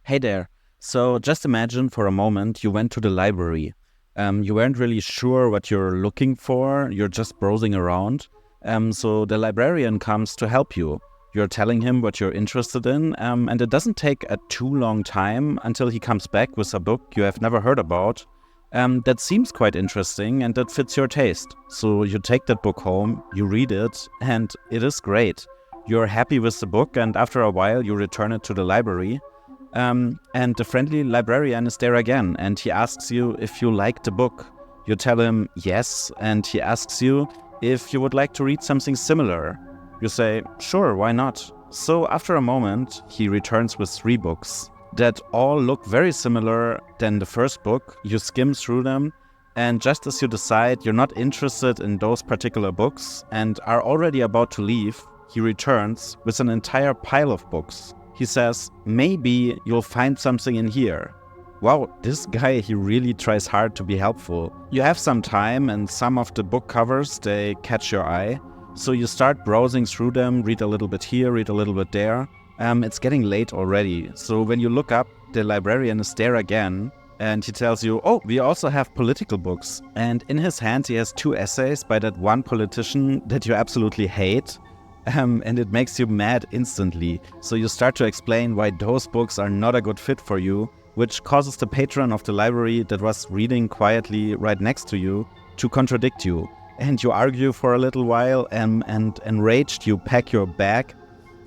Hey there. So just imagine for a moment you went to the library. You weren't really sure what you're looking for. You're just browsing around. So the librarian comes to help you. You're telling him what you're interested in, and it doesn't take a too long time until he comes back with a book you have never heard about. That seems quite interesting and that fits your taste. So you take that book home, you read it, and it is great. You're happy with the book, and after a while you return it to the library. And the friendly librarian is there again, and he asks you if you like the book. You tell him yes, and he asks you if you would like to read something similar. You say, sure, why not? So after a moment, he returns with 3 books that all look very similar than the first book. You skim through them, and just as you decide you're not interested in those particular books and are already about to leave, he returns with an entire pile of books. He says, maybe you'll find something in here. Wow, this guy, he really tries hard to be helpful. You have some time and some of the book covers, they catch your eye. So you start browsing through them, read a little bit here, read a little bit there. It's getting late already. So when you look up, the librarian is there again. And he tells you, oh, we also have political books. And in his hand, he has 2 essays by that one politician that you absolutely hate. And it makes you mad instantly. So you start to explain why those books are not a good fit for you, which causes the patron of the library that was reading quietly right next to you to contradict you. And you argue for a little while, and enraged you pack your bag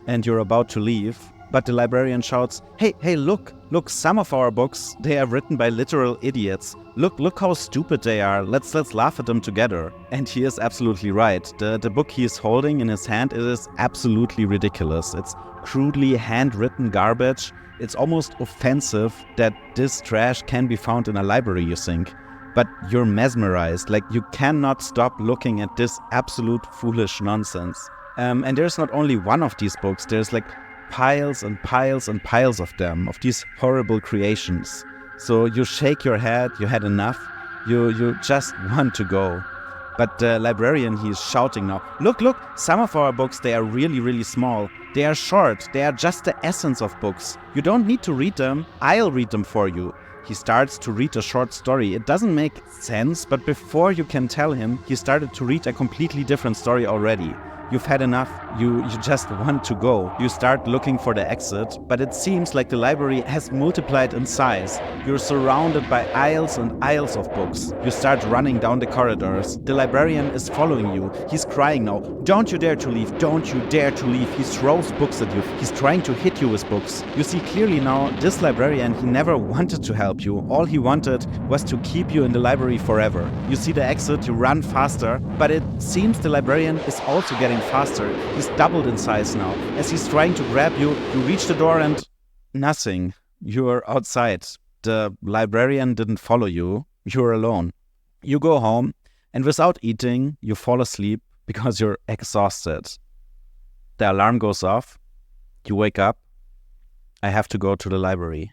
and you're about to leave. But the librarian shouts, hey, look, some of our books, they are written by literal idiots. Look how stupid they are. Let's laugh at them together. And he is absolutely right. The book he is holding in his hand, it is absolutely ridiculous. It's crudely handwritten garbage. It's almost offensive that this trash can be found in a library, you think. But you're mesmerized, like you cannot stop looking at this absolute foolish nonsense. And there's not only one of these books, there's like piles and piles and piles of them, of these horrible creations. So you shake your head, you had enough, you just want to go. But the librarian, he's shouting now, look, some of our books, they are really, really small. They are short, they are just the essence of books. You don't need to read them, I'll read them for you. He starts to read a short story. It doesn't make sense, but before you can tell him, he started to read a completely different story already. You've had enough, you just want to go. You start looking for the exit, but it seems like the library has multiplied in size. You're surrounded by aisles and aisles of books. You start running down the corridors. The librarian is following you. He's crying now, don't you dare to leave, don't you dare to leave. He throws books at you. He's trying to hit you with books. You see clearly now, this librarian, he never wanted to help you. All he wanted was to keep you in the library forever. You see the exit, you run faster, but it seems the librarian is also getting faster. He's doubled in size now. As he's trying to grab you, you reach the door and nothing. You're outside. The librarian didn't follow you. You're alone. You go home, and without eating, you fall asleep because you're exhausted. The alarm goes off. You wake up. I have to go to the library.